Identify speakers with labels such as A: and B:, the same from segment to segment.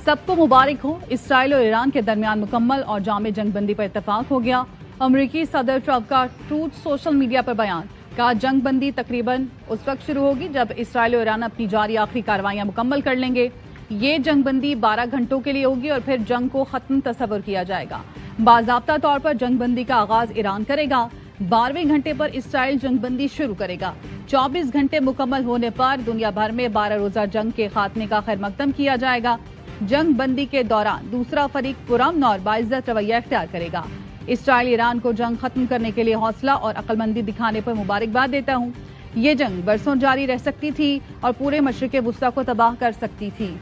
A: سب کو مبارک ہو، اسرائیل اور ایران کے درمیان مکمل اور جامع جنگ بندی پر اتفاق ہو گیا۔ امریکی صدر ٹرمپ کا ٹروتھ سوشل میڈیا پر بیان، کہا جنگ بندی تقریباً اس وقت شروع ہوگی جب اسرائیل اور ایران اپنی جاری آخری کارروائیاں مکمل کر لیں گے۔ یہ جنگ بندی 12 گھنٹوں کے لیے ہوگی اور پھر جنگ کو ختم تصور کیا جائے گا۔ باضابطہ طور پر جنگ بندی کا آغاز ایران کرے گا، 12ویں گھنٹے پر اسرائیل جنگ بندی شروع کرے گا۔ 24 گھنٹے مکمل ہونے پر دنیا بھر میں 12 روزہ جنگ کے خاتمے کا خیر مقدم کیا جائے گا۔ جنگ بندی کے دوران دوسرا فریق پرامن اور باعزت رویہ اختیار کرے گا۔ اسرائیل ایران کو جنگ ختم کرنے کے لیے حوصلہ اور عقل مندی دکھانے پر مبارکباد دیتا ہوں۔ یہ جنگ برسوں جاری رہ سکتی تھی اور پورے مشرق وسطیٰ کو تباہ کر سکتی تھی۔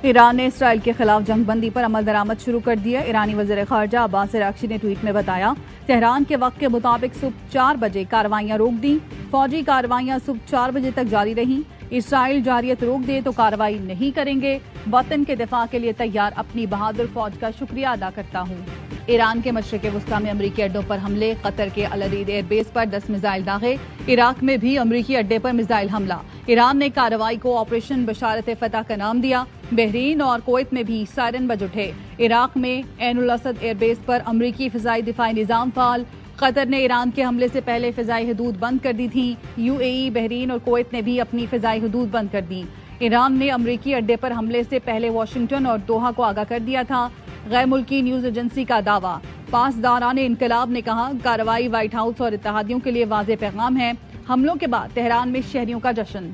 A: ایران نے اسرائیل کے خلاف جنگ بندی پر عمل درآمد شروع کر دیا۔ ایرانی وزیر خارجہ عباس عراقچی نے ٹویٹ میں بتایا، تہران کے وقت کے مطابق صبح 4 بجے کارروائیاں روک دیں۔ فوجی کارروائیاں صبح 4 بجے تک جاری رہیں۔ اسرائیل جارحیت روک دے تو کارروائی نہیں کریں گے۔ وطن کے دفاع کے لیے تیار اپنی بہادر فوج کا شکریہ ادا کرتا ہوں۔ ایران کے مشرق وسطیٰ میں امریکی اڈوں پر حملے، قطر کے العریش ایئر بیس پر 10 میزائل داغے، عراق میں بھی امریکی اڈے پر میزائل حملہ۔ ایران نے کارروائی کو آپریشن بشارت فتح کا نام دیا۔ بحرین اور کویت میں بھی سائرن بج اٹھے۔ عراق میں عین الاسد ایئر بیس پر امریکی فضائی دفاعی نظام فعال۔ قطر نے ایران کے حملے سے پہلے فضائی حدود بند کر دی تھیں۔ UAE، بحرین اور کویت نے بھی اپنی فضائی حدود بند کر دیں۔ ایران نے امریکی اڈے پر حملے سے پہلے واشنگٹن اور دوحہ کو آگاہ کر دیا تھا۔ غیر ملکی نیوز ایجنسی کا دعویٰ، پاسداران انقلاب نے کہا کارروائی وائٹ ہاؤس اور اتحادیوں کے لیے واضح پیغام ہے۔ حملوں کے بعد تہران میں شہریوں کا جشن۔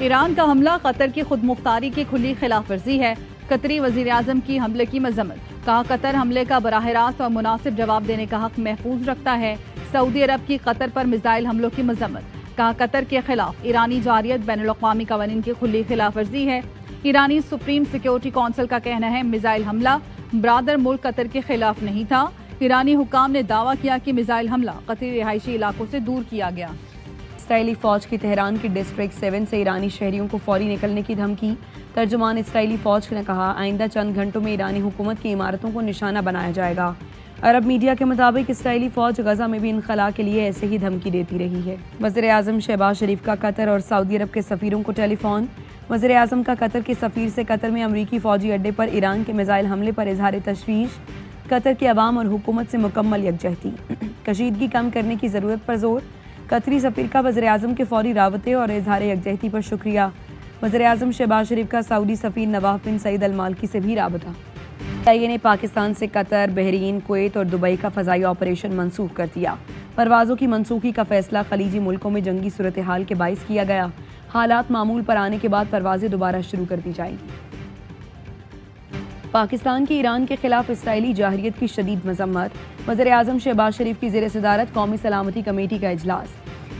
A: ایران کا حملہ قطر کی خود مختاری کی کھلی خلاف ورزی ہے۔ قطری وزیر اعظم کی حملے کی مذمت، کہا قطر حملے کا براہ راست اور مناسب جواب دینے کا حق محفوظ رکھتا ہے۔ سعودی عرب کی قطر پر میزائل حملوں کی مذمت، کہا قطر کے خلاف ایرانی جارحیت بین الاقوامی قوانین کی کھلی خلاف ورزی ہے۔ ایرانی سپریم سیکیورٹی کونسل کا کہنا ہے میزائل حملہ برادر ملک قطر کے خلاف نہیں تھا۔ ایرانی حکام نے دعویٰ کیا کہ میزائل حملہ قطری رہائشی علاقوں سے دور کیا گیا۔
B: اسرائیلی فوج کی تہران کی ڈسٹرکٹ 7 سے ایرانی شہریوں کو فوری نکلنے کی دھمکی۔ ترجمان اسرائیلی فوج نے کہا آئندہ چند گھنٹوں میں ایرانی حکومت کی عمارتوں کو نشانہ بنایا جائے گا۔ عرب میڈیا کے مطابق اسرائیلی فوج غزہ میں بھی انخلاء کے لیے ایسے ہی دھمکی دیتی رہی ہے۔ وزیر اعظم شہباز شریف کا قطر اور سعودی عرب کے سفیروں کو ٹیلی فون۔ وزیر اعظم کا قطر کے سفیر سے قطر میں امریکی فوجی اڈے پر ایران کے میزائل حملے پر اظہار تشویش۔ قطر کے عوام اور حکومت سے مکمل یکجہتی، کشیدگی کم کرنے کی ضرورت پر زور۔ قطری سفیر کا وزیر اعظم کے فوری رابطے اور اظہار یکجہتی پر شکریہ۔ وزیر اعظم شہباز شریف کا سعودی سفیر نواف بن سعید المالکی سے بھی رابطہ۔ CIA نے پاکستان سے قطر، بحرین، کویت اور دبئی کا فضائی آپریشن منسوخ کر دیا۔ پروازوں کی منسوخی کا فیصلہ خلیجی ملکوں میں جنگی صورتحال کے باعث کیا گیا۔ حالات معمول پر آنے کے بعد پروازیں دوبارہ شروع کر دی جائیں گی۔ پاکستان کی ایران کے خلاف اسرائیلی جارحیت کی شدید مذمت، وزیر اعظم شہباز شریف کی زیر صدارت قومی سلامتی کمیٹی کا اجلاس۔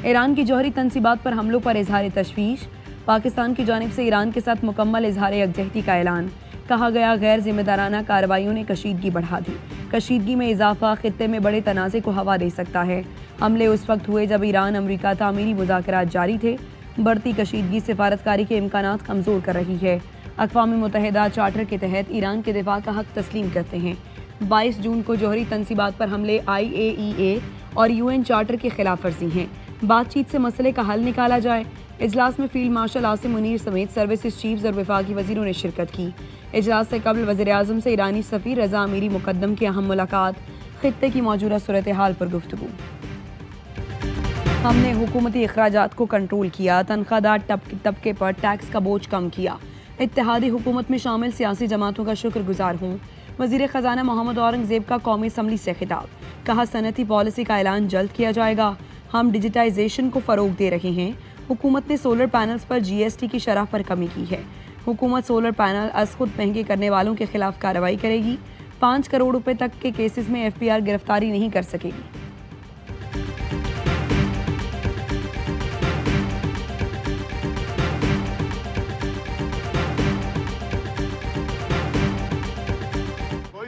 B: ایران کی جوہری تنصیبات پر حملوں پر اظہار تشویش، پاکستان کی جانب سے ایران کے ساتھ مکمل اظہار یکجہتی کا اعلان۔ کہا گیا غیر ذمہ دارانہ کارروائیوں نے کشیدگی بڑھا دی۔ کشیدگی میں اضافہ خطے میں بڑے تنازع کو ہوا دے سکتا ہے۔ حملے اس وقت ہوئے جب ایران امریکہ تعمیری مذاکرات جاری تھے۔ بڑھتی کشیدگی سفارتکاری کے امکانات کمزور کر رہی ہے۔ اقوام متحدہ چارٹر کے تحت ایران کے دفاع کا حق تسلیم کرتے ہیں۔ 22 جون کو جوہری تنصیبات پر حملے IAEA اور UN چارٹر کی خلاف ورزی ہیں۔ بات چیت سے مسئلے کا حل نکالا جائے۔ اجلاس میں فیلڈ مارشل عاصم منیر سمیت سروسز چیفز اور وفاقی وزیروں نے شرکت کی۔ اجلاس سے قبل وزیر اعظم سے ایرانی سفیر رضا امیری مقدم کی اہم ملاقات، خطے کی موجودہ صورتحال پر گفتگو۔ ہم نے حکومتی اخراجات کو کنٹرول کیا، تنخواہ دار طبقے پر ٹیکس کا بوجھ کم کیا، اتحادی حکومت میں شامل سیاسی جماعتوں کا شکر گزار ہوں۔ وزیر خزانہ محمد اورنگزیب کا قومی اسمبلی سے خطاب، کہا صنعتی پالیسی کا اعلان جلد کیا جائے گا۔ ہم ڈیجیٹائزیشن کو فروغ دے رہے ہیں۔ حکومت نے سولر پینلز پر GST کی شرح پر کمی کی ہے۔ حکومت سولر پینل از خود مہنگے کرنے والوں کے خلاف کارروائی کرے گی۔ 5 کروڑ روپے تک کے کیسز میں FBR گرفتاری نہیں کر سکے گی۔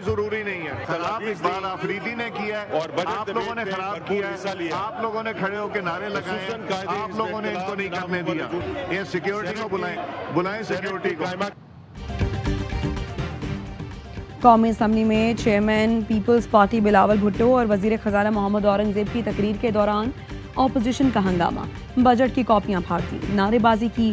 C: ضروری نہیں ہے، خراب اقبال آفریدی نے کیا ہے اور آپ لوگوں نے خراب کیا ہے۔ آپ لوگوں نے کھڑے ہو کے نعرے لگائے، آپ لوگوں نے ان کو نہیں کرنے دیا۔ یہ سیکیورٹی کو بلائیں سیکیورٹی کو۔
B: قومی اسمبلی میں چیئرمین پیپلز پارٹی بلاول بھٹو اور وزیر خزانہ محمد اورنگزیب کی تقریر کے دوران اپوزیشن کا ہنگامہ، بجٹ کی کاپیاں پھاڑ دی، نعرے بازی کی،